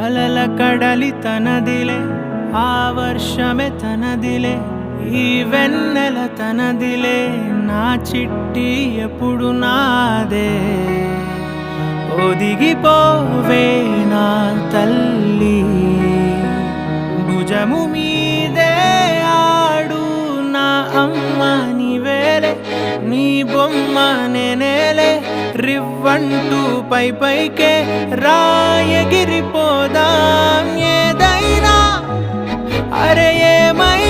అలల కడలి తనదిలే, ఆ వర్షమే తనదిలే, ఈ వెన్నెల తనదిలే, నా చిట్టి ఎప్పుడు నాదే. ఒదిగిపోవే నా తల్లి, భుజము మీదే ఆడు నా అమ్మ నీవేలే, నీ బొమ్మ నేనేలే, రివ్వంటూ పై పైకే రాయగిరిపోదాం ఏదైనా, అరే ఏమై